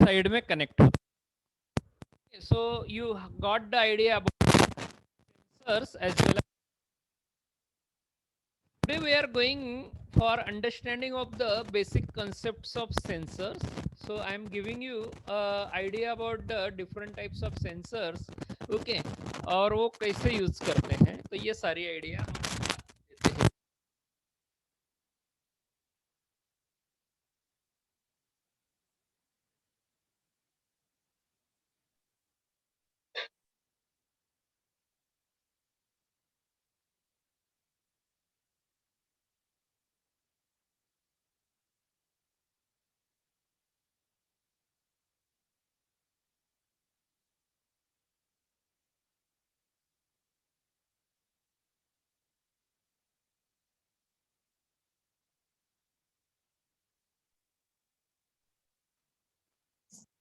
Side में connect होता है। So you got the idea about sensors as well. Today we are going for understanding of the basic concepts of sensors. So I am giving you idea about the different types of sensors, okay, और वो कैसे use करते हैं, तो ये सारी idea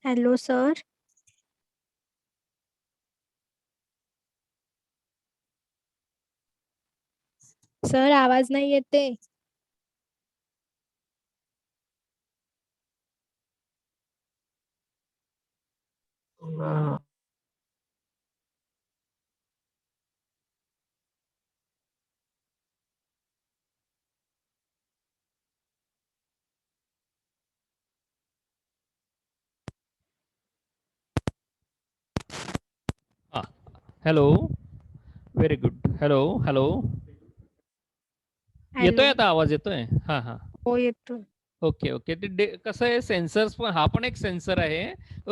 hello sir. Sir आवाज नाही येते. Hello, very good. Hello hello, hello. येतोय आता आवाज येतोय? हा हा, हो येतो. Okay okay. ते कसं आहे, सेन्सर्स पण हा पण एक सेन्सर आहे.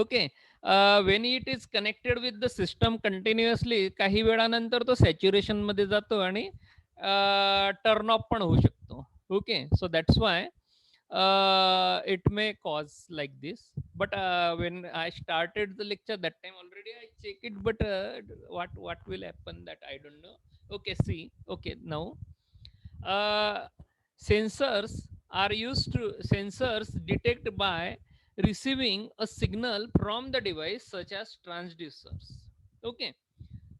Okay, when it is connected with the system continuously, काही वेळानंतर तो सॅच्युरेशन मध्ये जातो आणि टर्न ऑफ पण होऊ शकतो. Okay, so that's why it may cause like this, but when I started the lecture that time already I check it, but what will happen that I don't know. Okay, see, okay, now uh, sensors detect by receiving a signal from the device such as transducers. Okay,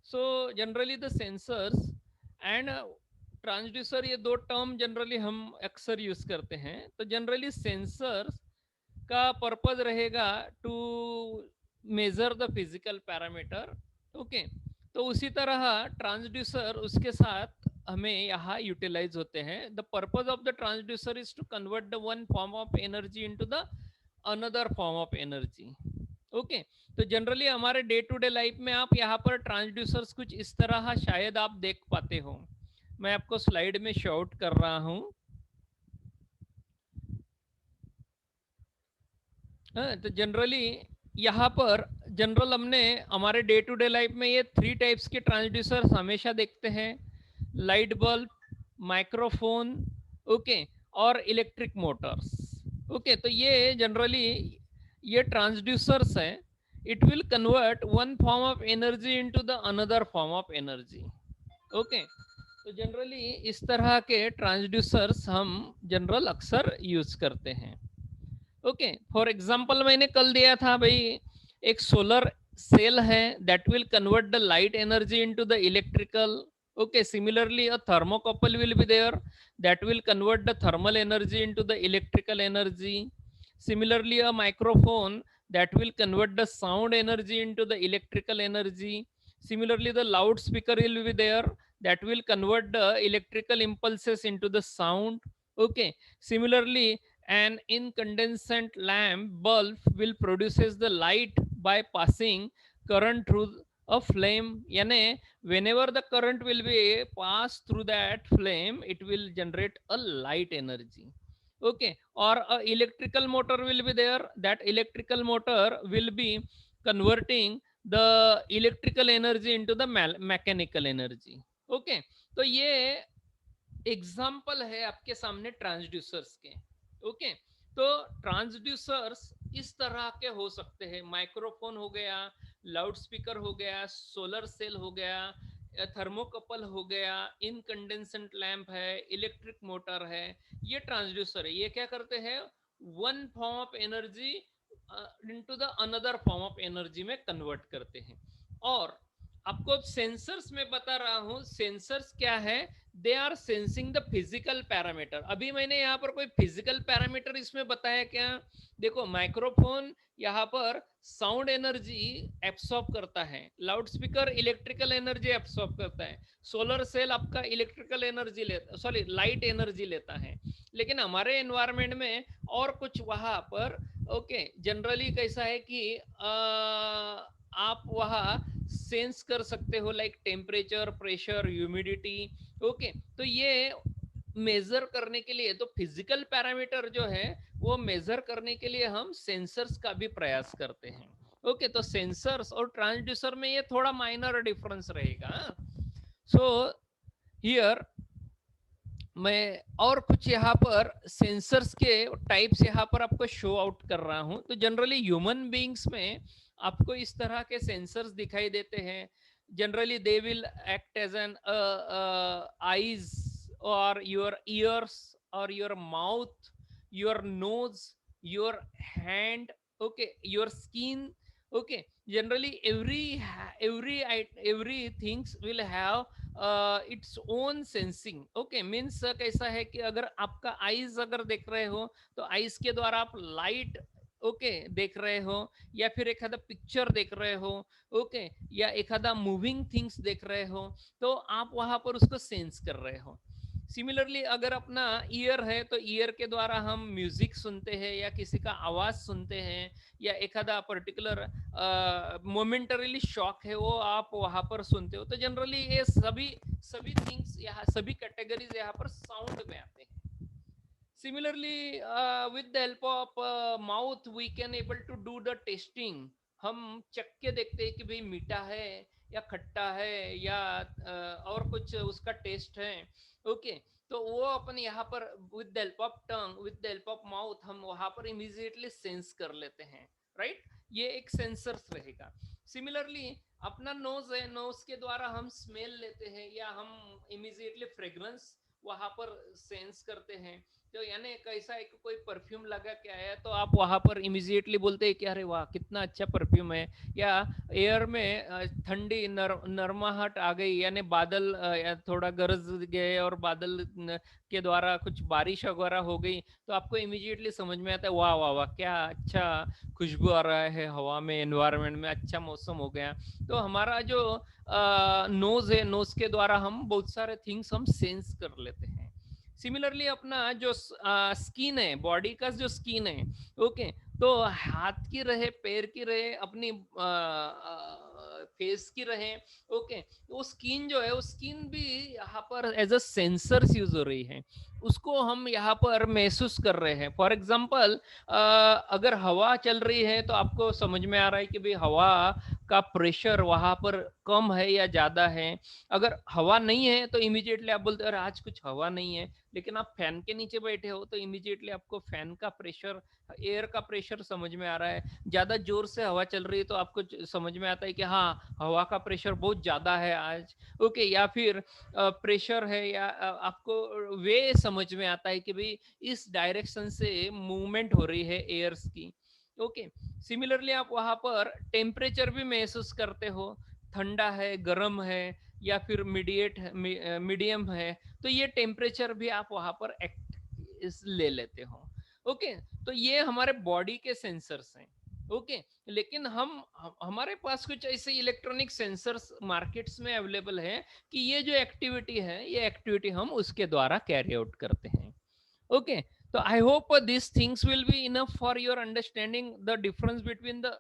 so generally the sensors and transducer, ये दो term generally हम अक्सर use करते हैं. तो generally sensors का purpose रहेगा to measure the physical parameter. Okay, तो उसी तरह ट्रांसड्यूसर उसके साथ हमें यहाँ यूटिलाइज होते हैं. The purpose of the transducer is to convert the one form of energy into the another form of energy. Okay, तो जनरली हमारे डे टू डे लाइफ में आप यहाँ पर ट्रांसड्यूसर्स कुछ इस तरह शायद आप देख पाते हो. मैं आपको स्लाइड में शो आउट कर रहा हूं. तो जनरली यहाँ पर जनरल हमने हमारे डे टू डे लाइफ में ये 3 टाइप्स के ट्रांसड्यूसर्स हमेशा देखते हैं: लाइट बल्ब, माइक्रोफोन, ओके, और इलेक्ट्रिक मोटर्स. ओके, तो ये जनरली ये ट्रांसड्यूसर्स हैं. It will convert one form of energy into the another form of energy. Okay, तो जनरली इस तरह के ट्रांसड्यूसर्स हम जनरल अक्सर यूज करते हैं. ओके, फॉर एग्जांपल मैंने कल दिया था भाई, एक सोलर सेल है that will convert the light energy into the electrical. Okay, similarly a thermocouple will be there that will convert the thermal energy into the electrical energy. Similarly a microphone that will convert the sound energy into the electrical energy. Similarly the loudspeaker will be there that will convert the electrical impulses into the sound. Okay, similarly an incandescent lamp bulb will produces the light by passing current through a flame. यानी whenever the current will be passed through that flame, it will generate a light energy. Okay, or a electrical motor will be there. That electrical motor will be converting the electrical energy into the mechanical energy. Okay, तो ये example है आपके सामने transducers के. Okay, तो transducers इस तरह के हो सकते हैं. माइक्रोफोन हो गया, लाउड स्पीकर हो गया, सोलर सेल हो गया, थर्मोकपल हो गया, इनकंडेंसेंट लैंप है, इलेक्ट्रिक मोटर है. ये ट्रांसड्यूसर है. ये क्या करते हैं, one form of energy into the another form of energy में कन्वर्ट करते हैं. और आपको सेंसर्स में बता रहा हूं, सेंसर्स क्या है, they are sensing the physical parameter. अभी मैंने यहाँ पर कोई फिजिकल पैरामीटर इसमें बताया क्या? देखो माइक्रोफोन यहाँ पर साउंड एनर्जी एब्सॉर्ब करता है, loud speaker electrical energy absorb करता है, सोलर सेल आपका इलेक्ट्रिकल एनर्जी लेता, सॉरी लाइट एनर्जी लेता है। लेकिन हमारे एनवायरमेंट में और कुछ वहां पर ओके जनरली कैसा है कि आप वहां सेंस कर सकते हो, like temperature, pressure, humidity. Okay, तो ये मेजर करने के लिए, तो फिजिकल पैरामीटर जो है वो मेजर करने के लिए हम सेंसर्स का भी प्रयास करते हैं। ओके, तो सेंसर्स और ट्रांसड्यूसर में ये थोड़ा माइनर डिफरेंस रहेगा। सो हियर मैं और कुछ यहाँ पर सेंसर्स के टाइप्स यहाँ पर आपको शो आउट कर रहा हूँ। तो जनरली ह्यूमन बीइंग्स में आपको इस तरह के सेंसर्स दिखाई देते हैं। Generally they will act as an eyes और योर ईयर्स और your mouth, your nose, your hand, okay, your skin. Okay, generally every things will have its own sensing. Okay, means कैसा है कि अगर आपका आईज अगर देख रहे हो तो आईज के द्वारा आप लाइट ओके देख रहे हो, या फिर एखादा पिक्चर देख रहे हो, ओके, या एखादा मूविंग थिंग्स देख रहे हो, तो आप वहां पर उसको सेंस कर रहे हो। सिमिलरली अगर अपना ईयर है तो ईयर के द्वारा हम म्यूजिक सुनते हैं या किसी का आवाज सुनते हैं, या एखादा पर्टिकुलर मोमेंटरीली शॉक है वो आप वहां पर सुनते हो। तो जनरली ये सभी सभी थिंग्स यहाँ, सभी कैटेगरीज यहाँ पर साउंड में आते हैं। Similarly, with the help of mouth, we can able to do the tasting. हम चख के देखते हैं कि भाई मीठा है या खट्टा है या और कुछ उसका टेस्ट है। ओके, तो वो अपन यहाँ पर with the help of tongue, with the help of mouth हम वहां पर इमीडिएटली सेंस कर लेते हैं, राइट? ये एक सेंसर्स रहेगा। सिमिलरली अपना नोज है, नोज के द्वारा हम स्मेल लेते हैं या हम इमीडिएटली फ्रेग्रेंस वहां पर सेंस करते हैं। तो यानी कैसा है कि कोई परफ्यूम लगा के आया तो आप वहां पर इमीडिएटली बोलते हैं कि अरे वाह कितना अच्छा परफ्यूम है, या एयर में ठंडी नरमाहट आ गई, यानी बादल थोड़ा गरज गए और बादल के द्वारा कुछ बारिश वगैरह हो गई, तो आपको इमीडिएटली समझ में आता है वाह वाह वाह क्या अच्छा खुशबू आ रहा है हवा में, एनवायरनमेंट में अच्छा मौसम हो गया। तो हमारा जो नोज है, नोज के द्वारा हम बहुत सारे थिंग्स हम सेंस कर लेते हैं। सिमिलरली अपना जो स्किन है, बॉडी का जो स्किन है, ओके, तो हाथ की रहे, पैर की रहे, अपनी फेस की रहे, ओके, वो स्किन जो है वो स्किन भी यहाँ पर एज अ सेंसर्स यूज हो रही है, उसको हम यहाँ पर महसूस कर रहे हैं। फॉर एग्जाम्पल अगर हवा चल रही है तो आपको समझ में आ रहा है कि भाई हवा का प्रेशर वहां पर कम है या ज्यादा है। अगर हवा नहीं है तो इमीडिएटली आप बोलते हैं अरे आज कुछ हवा नहीं है, लेकिन आप फैन के नीचे बैठे हो तो इमीडिएटली आपको फैन का प्रेशर, एयर का प्रेशर समझ में आ रहा है। ज्यादा जोर से हवा चल रही है तो आपको समझ में आता है कि हाँ हवा का प्रेशर बहुत ज्यादा है आज, ओके, या फिर प्रेशर है, या आपको वे समझ में आता है कि भाई इस डायरेक्शन से मूवमेंट हो रही है एयर्स की। ओके, सिमिलरली आप वहां पर टेम्परेचर भी महसूस करते हो, ठंडा है, गर्म है, या फिर मीडियम है, तो ये टेम्परेचर भी आप वहां पर ले लेते हो। ओके, तो ये हमारे बॉडी के सेंसर्स हैं। ओके, लेकिन हमारे पास कुछ ऐसे इलेक्ट्रॉनिक सेंसर्स मार्केट्स में अवेलेबल है कि ये जो एक्टिविटी है ये एक्टिविटी हम उसके द्वारा कैरी आउट करते हैं। Okay, so I hope these things will be enough for your understanding the difference between the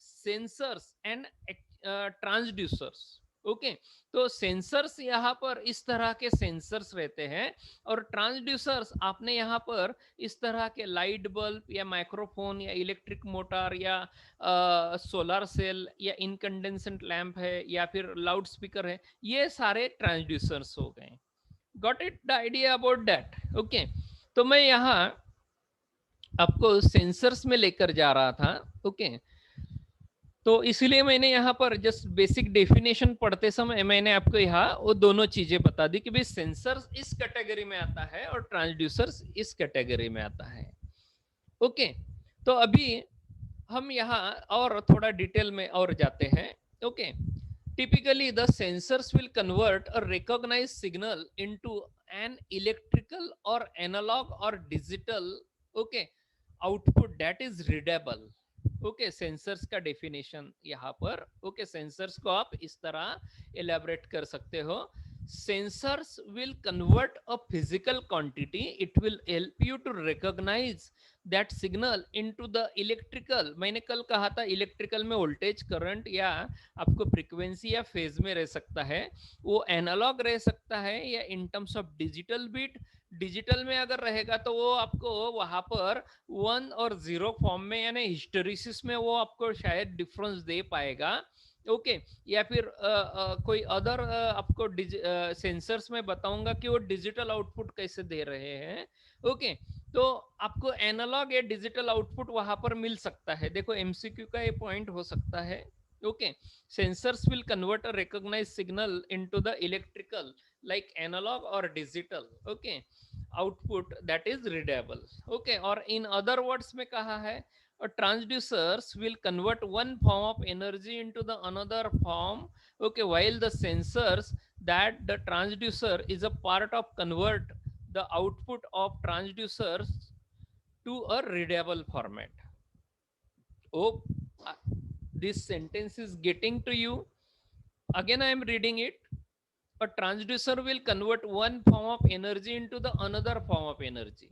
sensors and transducers. Okay, तो सेंसर्स यहाँ पर इस तरह के सेंसर्स रहते हैं, और ट्रांसड्यूसर्स आपने यहाँ पर इस तरह के लाइट बल्ब या माइक्रोफोन या इलेक्ट्रिक मोटर या सोलर सेल या इनकंडेंसेंट लैंप है या फिर लाउड स्पीकर है, ये सारे ट्रांसड्यूसर्स हो गए। Got it the idea about that? Okay, तो मैं यहाँ आपको सेंसर्स में लेकर जा रहा था। ओके, तो इसलिए मैंने यहाँ पर जस्ट बेसिक डेफिनेशन पढ़ते समय मैंने आपको यहाँ वो दोनों चीजें बता दी कि भाई सेंसर्स इस कैटेगरी में आता है और ट्रांसड्यूसर्स इस कैटेगरी में आता है। ओके, तो अभी हम यहाँ और थोड़ा डिटेल में और जाते हैं। Okay, Typically, the sensors will convert a recognized signal into an electrical or analog or digital, okay, output that is readable. Okay sensors का डेफिनेशन यहाँ पर ओके सेंसर्स को आप इस तरह एलैबोरेट कर सकते हो. Sensors will convert a physical quantity. It will help you to recognize that signal into the electrical. मैंने कल कहा था इलेक्ट्रिकल में वोल्टेज करंट या आपको फ्रीक्वेंसी या फेज में रह सकता है, वो एनालॉग रह सकता है या in terms of digital bit. Digital में अगर रहेगा तो वो आपको वहां पर 1 और 0 फॉर्म में यानी हिस्टेरिसिस में वो आपको शायद डिफरेंस दे पाएगा. ओके या फिर कोई अदर आपको सेंसर्स में बताऊंगा कि वो डिजिटल आउटपुट कैसे दे रहे हैं. ओके तो आपको एनालॉग या डिजिटल आउटपुट वहां पर मिल सकता है. देखो एमसीक्यू का ये पॉइंट हो सकता है. Okay sensors will convert a recognize signal into the electrical like analog or digital okay output that is readable. Okay और in other words में कहा है transducers will convert one form of energy into the another form. Okay while the sensors that the transducer is a part of convert the output of transducers to a readable format. Oh this sentence is getting to you. Again I am reading it. A transducer will convert one form of energy into the another form of energy.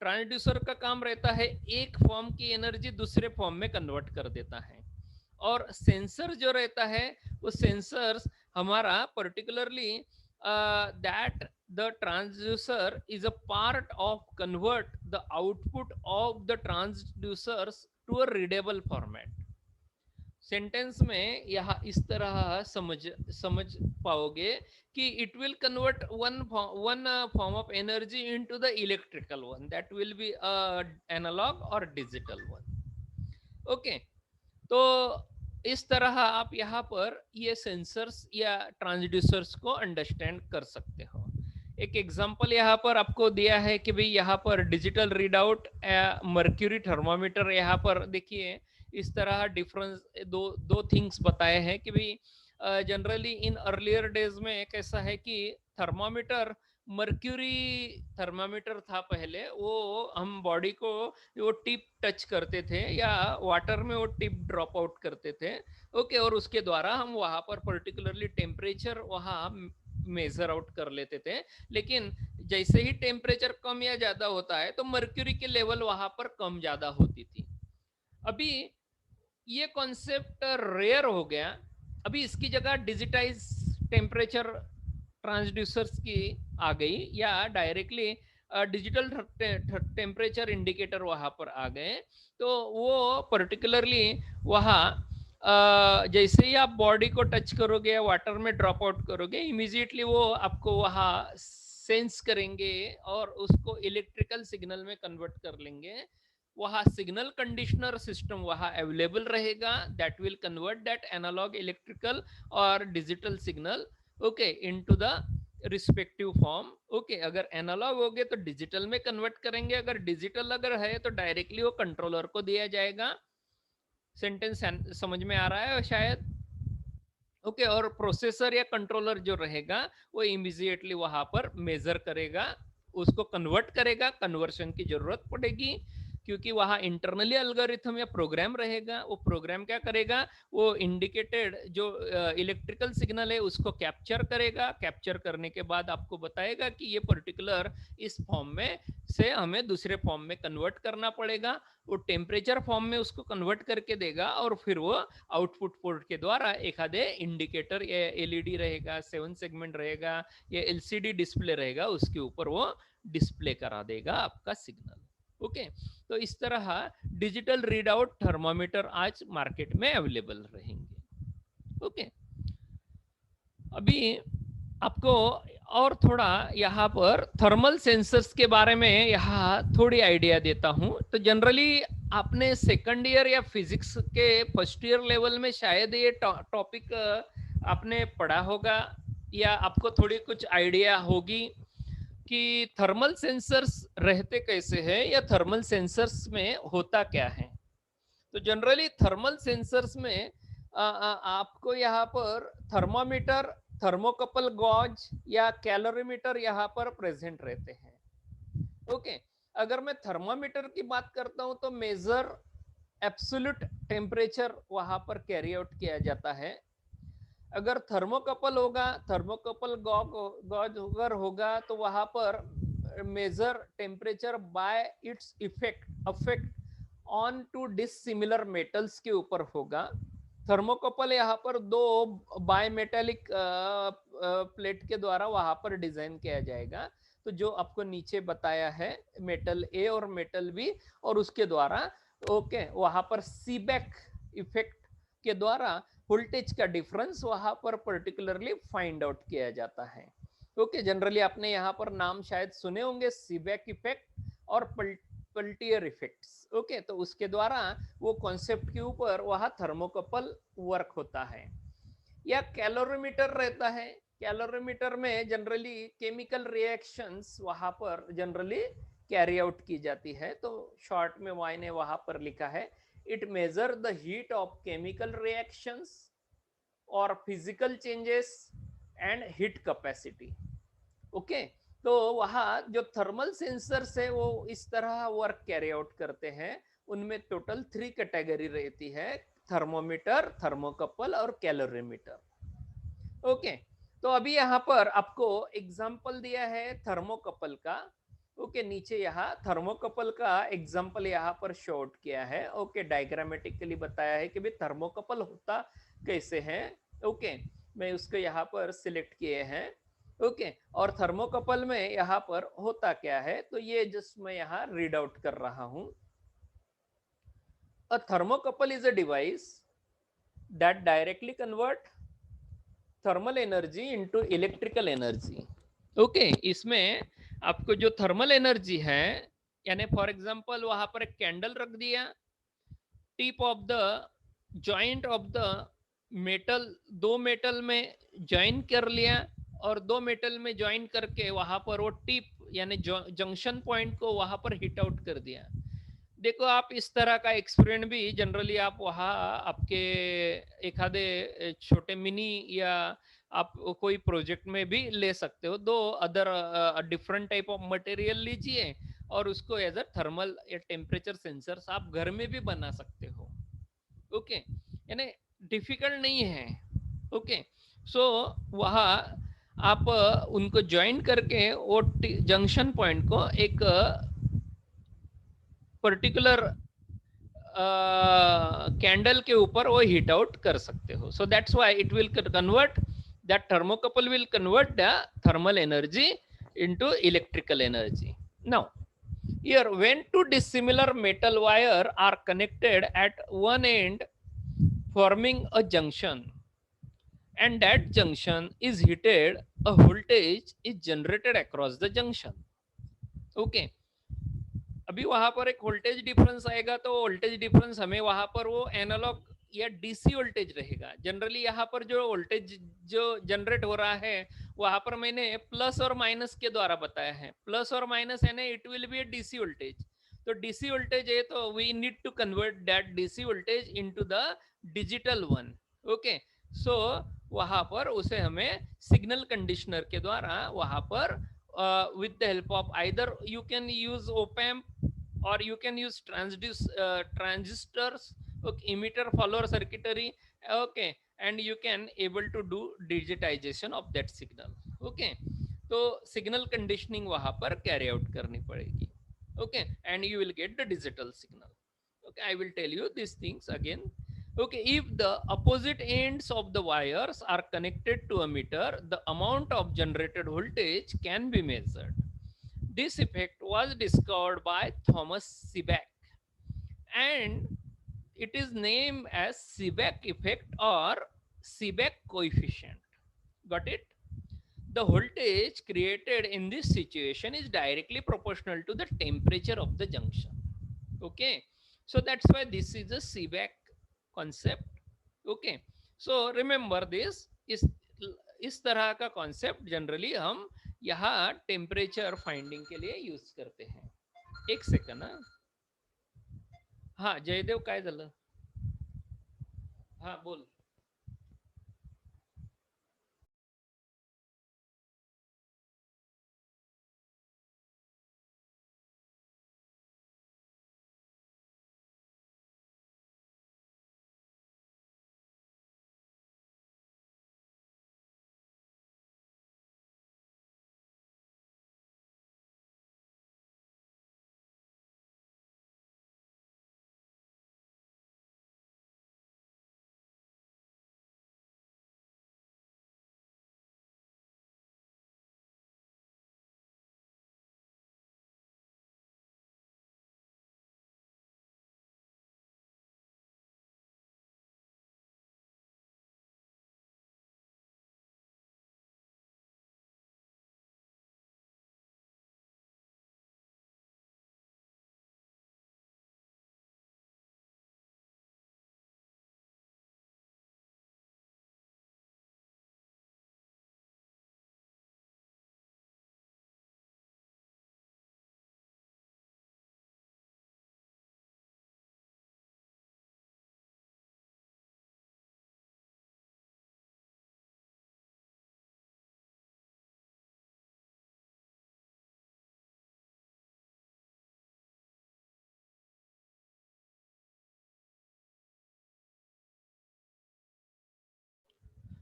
Transducer का काम रहता है एक form की energy दूसरे form में convert कर देता है. और सेंसर जो रहता है वो सेंसर्स हमारा particularly that the transducer is a part of convert the output of the transducers to a readable format. Sentence में यहाँ इस तरह समझ पाओगे कि it will convert one form of energy into the electrical one that will be analog और digital one. Okay तो इस तरह आप यहाँ पर ये सेंसर्स या ट्रांसड्यूसर्स को अंडरस्टैंड कर सकते हो. एक एग्जांपल यहाँ पर आपको दिया है कि भाई यहाँ पर डिजिटल रीडआउट मर्क्यूरी थर्मामीटर. यहाँ पर देखिए इस तरह डिफरेंस दो थिंग्स बताए हैं कि भाई जनरली इन अर्लियर डेज में कैसा है कि थर्मामीटर मर्क्यूरी थर्मामीटर था पहले. वो हम बॉडी को वो टिप टच करते थे या वाटर में वो टिप ड्रॉप आउट करते थे. ओके और उसके द्वारा हम वहां पर पर्टिकुलरली टेम्परेचर वहां मेजर आउट कर लेते थे. लेकिन जैसे ही टेम्परेचर कम या ज्यादा होता है तो मर्क्यूरी की लेवल वहां पर कम ज्यादा होती थी. अभी ये कॉन्सेप्ट रेयर हो गया. अभी इसकी जगह डिजिटाइज टेम्परेचर ट्रांसड्यूसर्स की आ गई या डायरेक्टली डिजिटल टेम्परेचर इंडिकेटर वहां पर आ गए. तो वो पर्टिकुलरली वहां जैसे ही आप बॉडी को टच करोगे या वाटर में ड्रॉप आउट करोगे इमीडिएटली वो आपको वहां सेंस करेंगे और उसको इलेक्ट्रिकल सिग्नल में कन्वर्ट कर लेंगे. वहां सिग्नल कंडीशनर सिस्टम वहां अवेलेबल रहेगा that will convert that analogue electrical और digital signal okay into the respective form. Okay अगर एनालॉग हो गए तो डिजिटल में कन्वर्ट करेंगे. अगर डिजिटल अगर है तो डायरेक्टली वो कंट्रोलर को दिया जाएगा. सेंटेंस समझ में आ रहा है शायद. ओके और प्रोसेसर या कंट्रोलर जो रहेगा वो इमीडिएटली वहां पर मेजर करेगा, उसको कन्वर्ट करेगा. कन्वर्शन की जरूरत पड़ेगी क्योंकि वहां इंटरनली एल्गोरिथम या प्रोग्राम रहेगा. वो प्रोग्राम क्या करेगा, वो इंडिकेटेड जो इलेक्ट्रिकल सिग्नल है उसको कैप्चर करेगा. कैप्चर करने के बाद आपको बताएगा कि ये पर्टिकुलर इस फॉर्म में से हमें दूसरे फॉर्म में कन्वर्ट करना पड़ेगा. वो टेम्परेचर फॉर्म में उसको कन्वर्ट करके देगा और फिर वो आउटपुट पोर्ट के द्वारा एक आधे इंडिकेटर या एलईडी रहेगा, 7 सेगमेंट रहेगा या एलसीडी डिस्प्ले रहेगा, उसके ऊपर वो डिस्प्ले करा देगा आपका सिग्नल. ओके तो इस तरह डिजिटल रीडआउट थर्मामीटर आज मार्केट में अवेलेबल रहेंगे. ओके अभी आपको और थोड़ा यहाँ पर थर्मल सेंसर्स के बारे में यहाँ थोड़ी आइडिया देता हूँ. तो जनरली आपने सेकंड ईयर या फिजिक्स के फर्स्ट ईयर लेवल में शायद ये टॉपिक आपने पढ़ा होगा या आपको थोड़ी कुछ आइडिया होगी कि थर्मल सेंसर्स रहते कैसे हैं या थर्मल सेंसर्स में होता क्या है. तो जनरली थर्मल सेंसर्स में आपको यहाँ पर थर्मोमीटर, थर्मोकपल गॉज या कैलोरीमीटर यहाँ पर प्रेजेंट रहते हैं। ओके, अगर मैं थर्मोमीटर की बात करता हूं तो मेजर एब्सोल्यूट टेम्परेचर वहां पर कैरी आउट किया जाता है। अगर थर्मोकपल होगा, थर्मोकपल गॉज अगर होगा तो वहां पर measure temperature by its effect affect on to dissimilar metals के ऊपर होगा। थर्मोकपल यहाँ पर दो बायमेटेलिक प्लेट के द्वारा वहां पर डिजाइन किया जाएगा। तो जो आपको नीचे बताया है, मेटल ए और मेटल बी, और उसके द्वारा ओके वहां पर सीबेक इफेक्ट के द्वारा वोल्टेज का डिफरेंस वहां पर पर्टिकुलरली फाइंड आउट किया जाता है। ओके, जनरली आपने यहाँ पर नाम शायद सुने होंगे, सीबेक इफेक्ट और पेल्टियर इफेक्ट्स। ओके, तो उसके द्वारा वो कॉन्सेप्ट के ऊपर वहां थर्मोकपल वर्क होता है। या कैलोरीमीटर रहता है। कैलोरीमीटर में जनरली केमिकल रिएक्शंस वहां पर जनरली कैरी आउट की जाती है। तो शॉर्ट में वाई ने वहां पर लिखा है, it measure the heat of chemical reactions और physical changes and heat capacity. Okay, तो वहां जो थर्मल सेंसर्स है वो इस तरह वर्क कैरी आउट करते हैं। उनमें टोटल 3 कैटेगरी रहती है, थर्मोमीटर, थर्मोकपल और कैलोरीमीटर। ओके, तो अभी यहाँ पर आपको एग्जाम्पल दिया है थर्मोकपल का। ओके, नीचे यहाँ थर्मोकपल का एग्जाम्पल यहाँ पर शॉर्ट किया है। ओके, डायग्रामेटिकली बताया है कि भाई थर्मोकपल होता कैसे है। ओके, मैं उसको यहाँ पर सिलेक्ट किए हैं। ओके, और थर्मोकपल में यहाँ पर होता क्या है, तो ये जस्ट मैं यहाँ रीड आउट कर रहा हूं। A thermocouple is a device that directly convert thermal energy into electrical energy. Okay, इसमें आपको जो थर्मल एनर्जी है, यानी फॉर एग्जांपल वहां पर एक कैंडल रख दिया, tip of the joint of the metal, दो मेटल में ज्वाइन कर लिया, और दो मेटल में ज्वाइन करके वहां पर वो टिप यानी जंक्शन पॉइंट को वहां पर हिट आउट कर दिया। देखो, आप इस तरह का एक्सपेरिमेंट भी जनरली आप वहाँ आपके एक आधे छोटे मिनी या आप कोई प्रोजेक्ट में भी ले सकते हो। दो other different type of material लीजिए और उसको एज अ थर्मल या टेम्परेचर सेंसर्स आप घर में भी बना सकते हो। ओके, यानी डिफिकल्ट नहीं है। ओके, सो वहाँ आप उनको ज्वाइन करके वो जंक्शन पॉइंट को एक पर्टिकुलर कैंडल के ऊपर वो हीट आउट कर सकते हो। So that's why it will convert, that thermocouple will convert the thermal energy into electrical energy. Now, here when two dissimilar metal wire are connected at one end forming a junction, and that junction is heated, a voltage is generated across the junction. Okay, अभी वहां पर एक voltage difference आएगा, तो voltage difference हमें वहां पर वो एनालॉग या डीसी वोल्टेज रहेगा। जनरली यहाँ पर जो वोल्टेज जो जनरेट हो रहा है वहां पर मैंने प्लस और माइनस के द्वारा बताया है। प्लस और माइनस है ना, it will be a DC voltage. तो डीसी वोल्टेज है तो we need to convert that DC voltage into the digital one. Okay, so वहां पर उसे हमें सिग्नल कंडीशनर के द्वारा वहां पर with the help of either you can use op-amp or you can use transistors, okay, emitter follower circuitry, okay, and you can able to do digitization of that signal. Okay, तो signal conditioning वहां पर carry out करनी पड़ेगी। okay, and you will get the digital signal. Okay, I will tell you these things again. Okay, if the opposite ends of the wires are connected to a meter, the amount of generated voltage can be measured. This effect was discovered by Thomas Seebeck, and it is named as Seebeck effect or Seebeck coefficient. Got it? The voltage created in this situation is directly proportional to the temperature of the junction. Okay, so that's why this is a Seebeck concept. Okay, so remember this, इस तरह का concept generally हम यहाँ temperature finding के लिए use करते हैं। एक सेकंड ना, हाँ जयदेव काय झालं, हाँ बोल।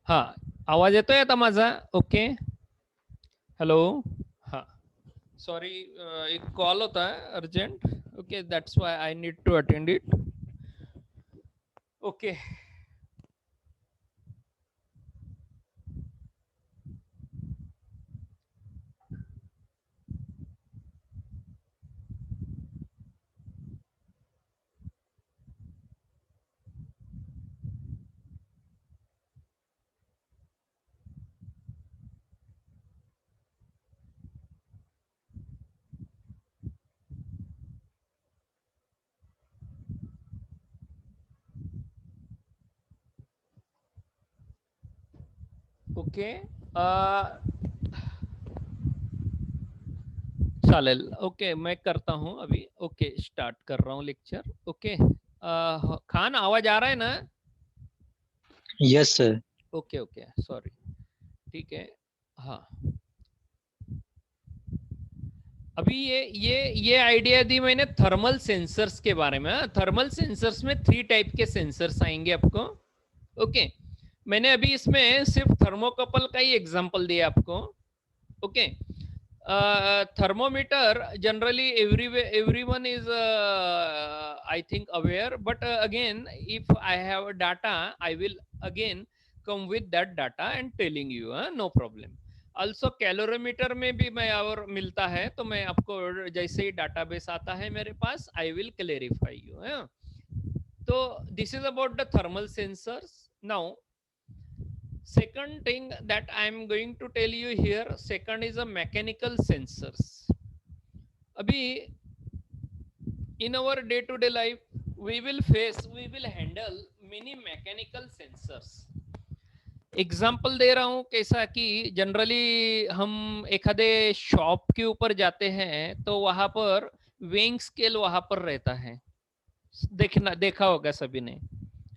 हाँ, आवाज येतोय आता माझा? ओके. हॅलो. हा, सॉरी, एक कॉल होता urgent. Okay, that's why I need to attend it. Okay. Okay. चालेल. ओके, मैं करता हूँ अभी. ओके, स्टार्ट कर रहा हूँ लेक्चर. ओके. खान, आवाज आ रहा है ना? Yes sir. Okay okay, sorry. ठीक है. हाँ, अभी ये आइडिया दी मैंने थर्मल सेंसर्स के बारे में. थर्मल सेंसर्स में 3 टाइप के सेंसर्स आएंगे आपको. ओके. मैंने अभी इसमें सिर्फ थर्मोकपल का ही एग्जांपल दिया आपको. Okay. thermometer generally everyone is I think aware, but again if I have data I will again come with that data and telling you, no problem. Also calorimeter में भी मैं और मिलता है, तो मैं आपको जैसे ही डाटाबेस आता है मेरे पास I will clarify you. तो this is about the thermal sensors. Now second thing that I am going to tell you here, second is a mechanical sensors. Abhi in our day to day life we will handle many mechanical sensors. Example दे रहा हूं कैसा कि generally हम एखादे shop के ऊपर जाते हैं तो वहां पर वेइंग स्केल वहां पर रहता है, देखा होगा सभी ने.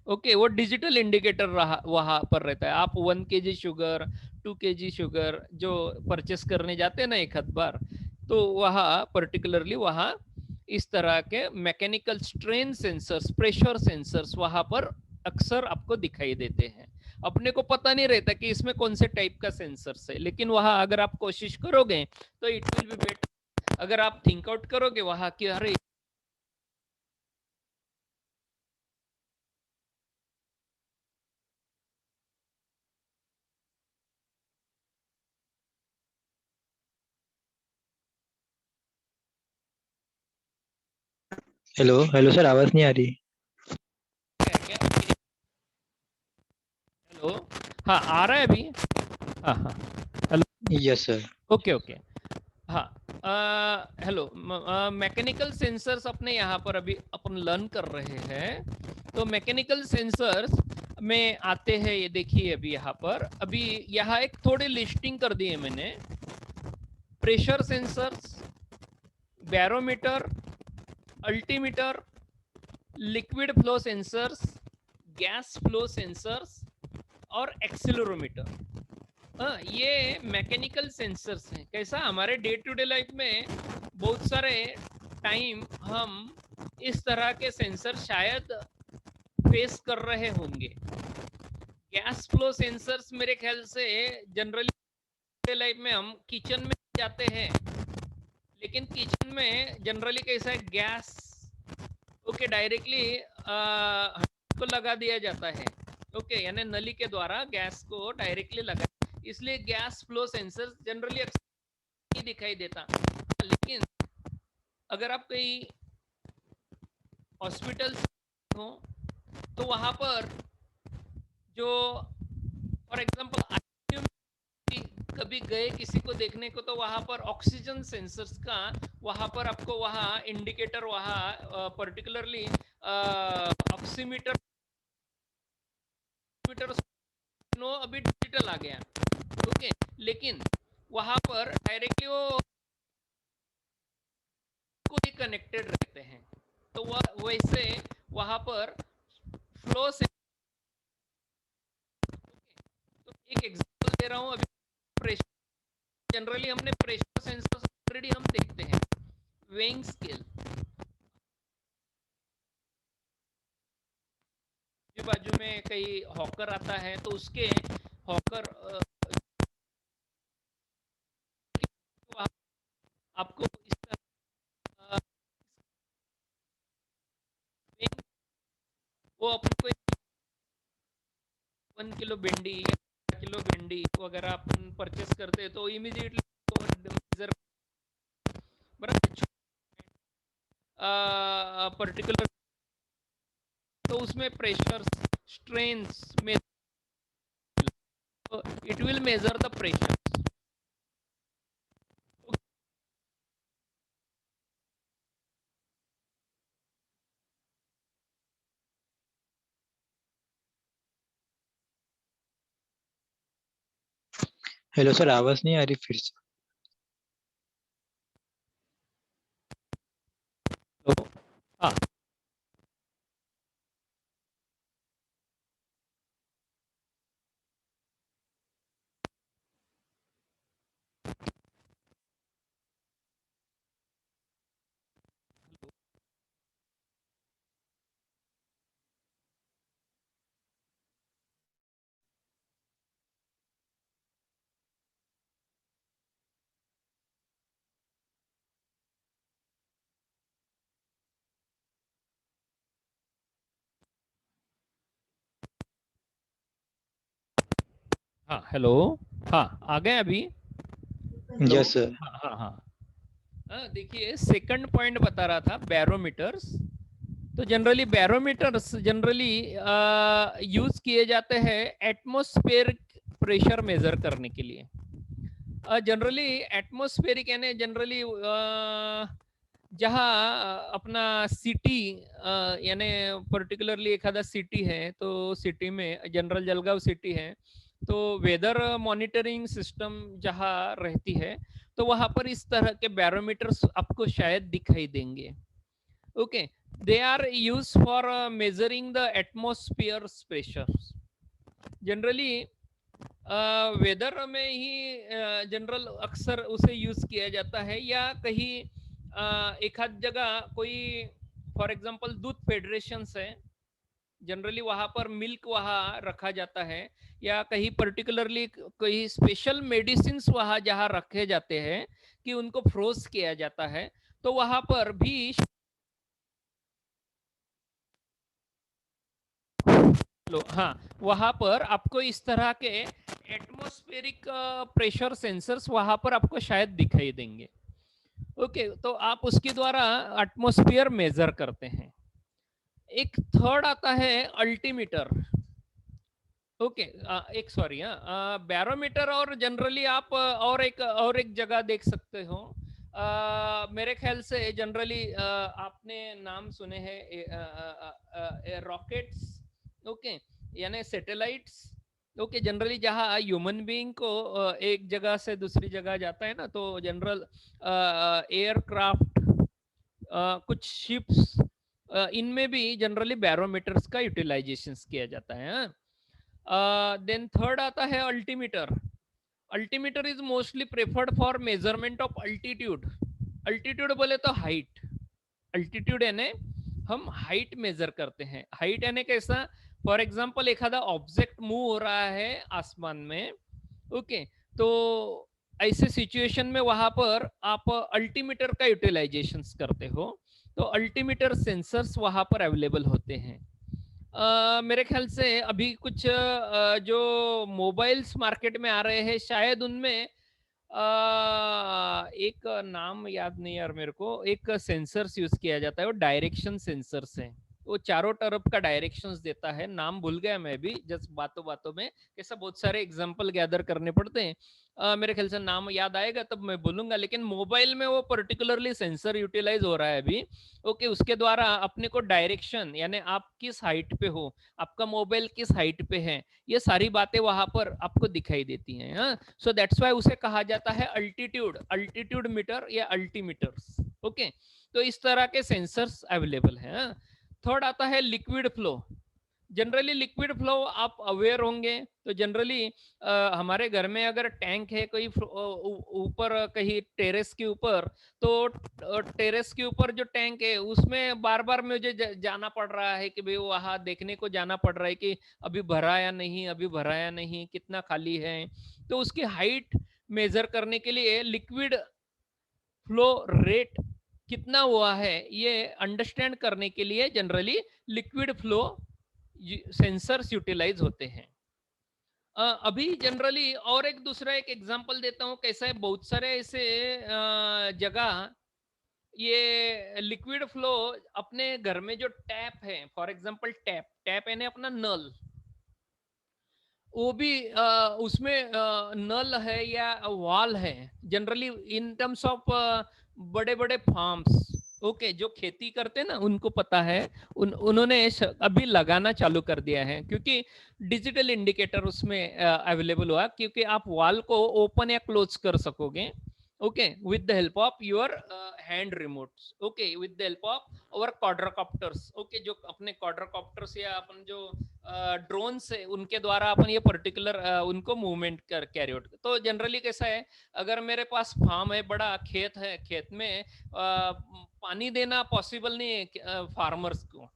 ओके, वो डिजिटल इंडिकेटर रहा वहां पर रहता है. आप 1 kg शुगर, 2 kg शुगर जो परचेस करने जाते हैं ना एक आध बार, तो वहां पर्टिकुलरली वहां इस तरह के mechanical strain sensors, pressure sensors वहां पर अक्सर आपको दिखाई देते हैं. अपने को पता नहीं रहता कि इसमें कौन से टाइप का सेंसर्स है, लेकिन वहां अगर आप कोशिश करोगे तो इट विल बी बेटर. अगर आप थिंक आउट करोगे वहां कि अरे हेलो हेलो सर, आवाज नहीं आ रही. हेलो. हाँ, आ रहा है अभी. हाँ हाँ. Yes sir. Okay okay. हाँ, हेलो. मैकेनिकल सेंसर्स अपने यहाँ पर अभी अपन लर्न कर रहे हैं. तो मैकेनिकल सेंसर्स में आते हैं, ये देखिए अभी यहाँ पर, अभी यहाँ एक थोड़ी लिस्टिंग कर दी है मैंने. Pressure sensors, barometer, altimeter, liquid flow sensors, gas flow sensors और एक्सीलरोमीटर. ये मैकेनिकल सेंसर्स हैं. कैसा हमारे डे टू डे लाइफ में बहुत सारे टाइम हम इस तरह के सेंसर शायद फेस कर रहे होंगे. गैस फ्लो सेंसर्स मेरे ख्याल से जनरली लाइफ में हम किचन में जाते हैं, लेकिन किचन में जनरली कैसा है, गैस ओके डायरेक्टली को लगा दिया जाता है. ओके, यानी नली के द्वारा गैस को डायरेक्टली लगा, इसलिए गैस फ्लो सेंसर जनरली नहीं दिखाई देता. लेकिन अगर आप कहीं हॉस्पिटल हो तो वहां पर जो फॉर एग्जांपल कभी गए किसी को देखने को, तो वहां पर ऑक्सीजन सेंसर्स का वहां पर आपको वहां इंडिकेटर वहां पर्टिकुलरली ऑक्सीमीटर नो अभी डिजिटल आ गया. ओके, लेकिन वहां पर डायरेक्टली वो कोई कनेक्टेड रहते हैं. तो वह वैसे वहां पर फ्लो से. तो एक एग्जांपल दे रहा हूं अभी. प्रेशर, जनरली हमने प्रेशर सेंसर ऑलरेडी हम देखते हैं. वेइंग स्केल, बाजू में कहीं हॉकर आता है तो उसके हॉकर आपको इस तरह वो अपन को 1 किलो भिंडी या किलो भिंडी वगैरह अपन परचेस करते हैं तो इमीडिएटली मेजर पर्टिकुलर तो उसमें प्रेशर स्ट्रेन्स में it will measure the pressure. Hello sir, आवाज नहीं आ रही फिर से. तो हाँ हाँ हेलो. हाँ आ गए अभी. Yes sir. हाँ हाँ हाँ. देखिए सेकंड पॉइंट बता रहा था बैरोमीटर्स. तो जनरली बैरोमीटर्स जनरली यूज किए जाते हैं एटमॉस्फेरिक प्रेशर मेजर करने के लिए. जनरली एटमॉस्फेरिक यानी जनरली जहाँ अपना सिटी यानी पर्टिकुलरली एखादा सिटी है तो सिटी में जनरल जलगांव सिटी है तो वेदर मॉनिटरिंग सिस्टम जहाँ रहती है तो वहाँ पर इस तरह के बैरोमीटर्स आपको शायद दिखाई देंगे. Okay, they are used for measuring the atmosphere's pressure. Generally weather में ही जनरल अक्सर उसे यूज किया जाता है या कहीं एक आध जगह कोई फॉर एग्जांपल दूध फेडरेशन है जनरली वहां पर मिल्क वहां रखा जाता है या कहीं पर्टिकुलरली कोई स्पेशल मेडिसिन वहां जहां रखे जाते हैं कि उनको फ्रोज किया जाता है तो वहां पर भी हाँ वहां पर आपको इस तरह के एटमॉस्फेरिक प्रेशर सेंसर्स वहां पर आपको शायद दिखाई देंगे. ओके, तो आप उसके द्वारा एटमॉस्फेयर मेजर करते हैं. एक थर्ड आता है अल्टीमीटर. ओके, एक सॉरी बैरोमीटर और जनरली आप और एक जगह देख सकते हो. मेरे ख्याल से जनरली आपने नाम सुने हैं रॉकेट्स. ओके, यानी सैटेलाइट्स. ओके, जनरली जहाँ ह्यूमन बीइंग को एक जगह से दूसरी जगह जाता है ना तो जनरल एयरक्राफ्ट कुछ शिप्स इनमें भी जनरली बैरोमीटर्स का यूटिलाइजेशन किया जाता है. देन थर्ड आता है altimeter. Altimeter is mostly preferred for measurement of altitude. Altitude बोले तो हाइट. अल्टीट्यूड यानी हम हाइट मेजर करते हैं. हाइट यानी कैसा, फॉर एग्जांपल एखादा ऑब्जेक्ट मूव हो रहा है आसमान में. ओके, तो ऐसे सिचुएशन में वहां पर आप अल्टीमीटर का यूटिलाइजेशन करते हो तो अल्टीमीटर सेंसर्स वहां पर अवेलेबल होते हैं. मेरे ख्याल से अभी कुछ जो मोबाइल्स मार्केट में आ रहे हैं शायद उनमें एक नाम याद नहीं यार मेरे को, एक सेंसर्स यूज किया जाता है वो डायरेक्शन सेंसर्स है. वो चारों तरफ का डायरेक्शंस देता है. नाम भूल गया मैं भी जस्ट बातों बातों में, कैसा बहुत सारे एग्जांपल गैदर करने पड़ते हैं. मेरे ख्याल से नाम याद आएगा तब मैं बोलूंगा. लेकिन मोबाइल में वो पर्टिकुलरली सेंसर यूटिलाइज हो रहा है अभी. ओके, उसके द्वारा अपने को डायरेक्शन यानी आप किस हाइट पे हो, आपका मोबाइल किस हाइट पे है, ये सारी बातें वहां पर आपको दिखाई देती हैं. सो दैट्स वाई उसे कहा जाता है अल्टीट्यूड मीटर या अल्टीमीटर्स. ओके, तो इस तरह के सेंसर्स अवेलेबल हैं. थर्ड आता है liquid flow. Generally liquid flow आप अवेयर होंगे तो जनरली हमारे घर में अगर टैंक है कोई ऊपर कहीं टेरेस के ऊपर, तो टेरेस के ऊपर जो टैंक है उसमें बार बार मुझे जाना पड़ रहा है कि भाई वहां देखने को जाना पड़ रहा है कि अभी भरा या नहीं, अभी भरा या नहीं, कितना खाली है। तो उसकी हाइट मेजर करने के लिए लिक्विड फ्लो रेट कितना हुआ है ये अंडरस्टैंड करने के लिए generally liquid flow sensors utilize होते हैं। अभी जनरली और एक दूसरा एक एग्जांपल देता हूँ कैसा है। बहुत सारे ऐसे जगह ये लिक्विड फ्लो अपने घर में जो टैप है, फॉर एग्जांपल टैप टैप यानी अपना नल, वो भी उसमें नल है या वॉल है। जनरली इन टर्म्स ऑफ बड़े बड़े फार्म्स, ओके, जो खेती करते हैं ना उनको पता है। उन्होंने अभी लगाना चालू कर दिया है क्योंकि डिजिटल इंडिकेटर उसमें अवेलेबल हुआ, क्योंकि आप वॉल को ओपन या क्लोज कर सकोगे, okay, with the help of your hand remotes, okay, with the help of और क्वाड्राकॉप्टर्स, ओके, जो अपने क्वाड्राकॉप्टर्स या अपन जो ड्रोन से उनके द्वारा अपन ये पर्टिकुलर उनको मूवमेंट कर कैरी आउट। तो जनरली कैसा है, अगर मेरे पास फार्म है, बड़ा खेत है, खेत में पानी देना पॉसिबल नहीं है फार्मर्स को,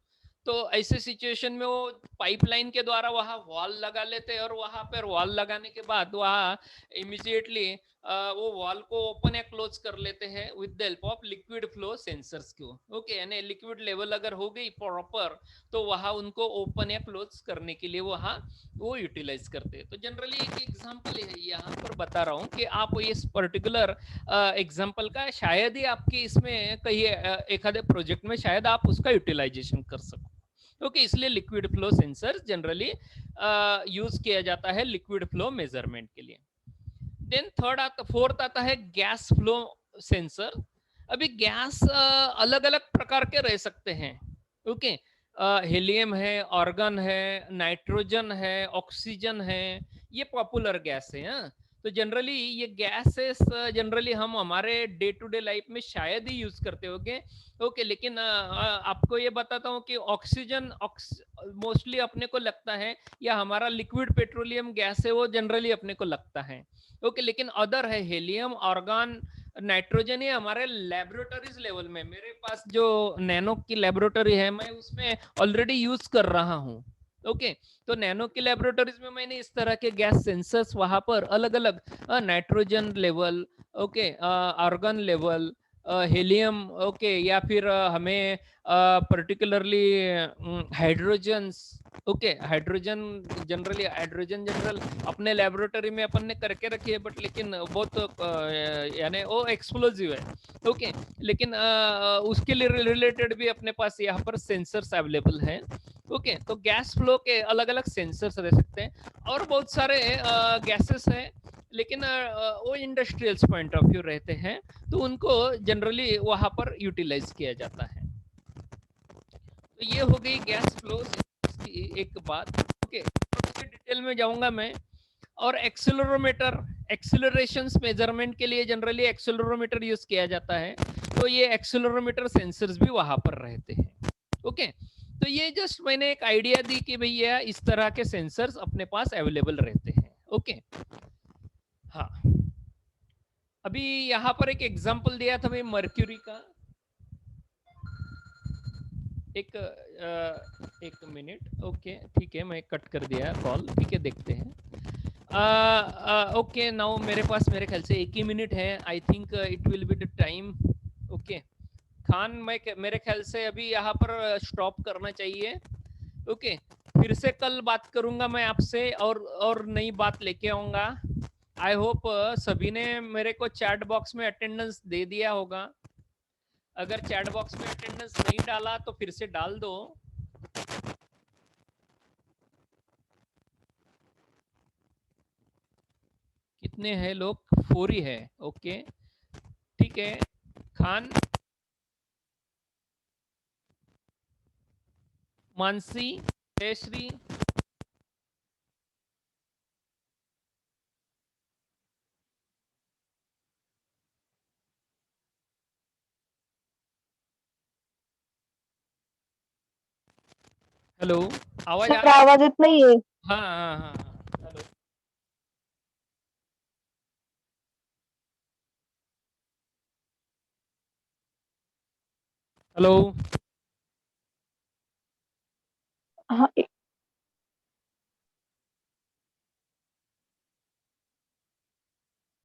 तो ऐसे सिचुएशन में वो पाइपलाइन के द्वारा वहां वॉल लगा लेते हैं, और वहां पर वॉल लगाने के बाद वहां इमीडिएटली वो वॉल को ओपन या क्लोज कर लेते हैं with the help of liquid flow sensors को, ओके, यानी लिक्विड लेवल अगर हो गई प्रॉपर तो वहां उनको ओपन या क्लोज करने के लिए वहां वो यूटिलाइज करते हैं। तो जनरली एक एग्जांपल है यहाँ पर बता रहा हूँ कि आप इस पर्टिकुलर एग्जांपल का शायद ही आपके इसमें कहीं एखादे प्रोजेक्ट में शायद आप उसका यूटिलाइजेशन कर सको, ओके, इसलिए liquid flow sensor generally use किया जाता है लिक्विड फ्लो मेजरमेंट के लिए। देन फोर्थ आता है गैस फ्लो सेंसर। अभी गैस अलग अलग प्रकार के रह सकते हैं, ओके, हीलियम है, ऑर्गन है, नाइट्रोजन है, ऑक्सीजन है, ये पॉपुलर गैस है। हाँ? तो जनरली ये गैसेस जनरली हम हमारे डे टू डे लाइफ में शायद ही यूज करते होंगे, ओके, लेकिन आपको ये बताता हूँ कि ऑक्सीजन मोस्टली अपने को लगता है, या हमारा लिक्विड पेट्रोलियम गैस है वो जनरली अपने को लगता है, ओके, लेकिन अदर है हीलियम, ऑर्गन, नाइट्रोजन, ये हमारे लेबोरेटरीज लेवल में, मेरे पास जो नैनो की लेबोरेटरी है मैं उसमें ऑलरेडी यूज कर रहा हूँ, ओके। तो नैनो की लेबोरेटरीज में मैंने इस तरह के गैस सेंसर्स वहां पर अलग अलग nitrogen level, okay, organ level, helium, okay, या फिर हमें particularly hydrogens, okay, hydrogen general अपने लेबोरेटरी में अपन ने करके रखी है, बट लेकिन बहुत यानी वो एक्सप्लोजिव है, ओके, लेकिन उसके लिए रिलेटेड भी अपने पास यहाँ पर सेंसर्स अवेलेबल हैं, ओके। तो गैस फ्लो के अलग अलग सेंसर्स रह सकते हैं, और बहुत सारे गैसेस हैं, लेकिन वो इंडस्ट्रियल्स पॉइंट ऑफ व्यू रहते हैं, तो उनको जनरली वहां पर यूटिलाइज किया जाता है। तो ये हो गई गैस फ्लो की एक बात, ओके। डिटेल में जाऊंगा मैं। और एक्सेलरोमीटर, एक्सेलरेशंस मेजरमेंट के लिए जनरली एक्सेलरोमीटर यूज किया जाता है, तो ये एक्सेलरोमीटर सेंसर्स भी वहां पर रहते हैं, ओके। तो ये जस्ट मैंने एक आइडिया दी कि भैया इस तरह के सेंसर्स अपने पास अवेलेबल रहते हैं, ओके। हाँ, अभी यहाँ पर एक एग्जांपल दिया था भाई मर्क्यूरी का, एक एक मिनट, ओके, ठीक है, मैं कट कर दिया कॉल, ठीक है, देखते हैं। ओके, नाउ मेरे पास मेरे ख्याल से 1 ही मिनट है, I think it will be the time, okay. Khan, मैं मेरे ख्याल से अभी यहाँ पर स्टॉप करना चाहिए, ओके। फिर से कल बात करूंगा मैं आपसे, और नई बात लेके आऊंगा। आई होप सभी ने मेरे को चैट बॉक्स में अटेंडेंस दे दिया होगा। अगर चैट बॉक्स में अटेंडेंस नहीं डाला तो फिर से डाल दो। कितने हैं लोग? 4 ही है, ओके, ठीक है। खान, मानसी, जयश्री, हेलो, आवाज आ सर आवाज येत नाहीये. हाँ हाँ हाँ हेलो. हेलो. हा,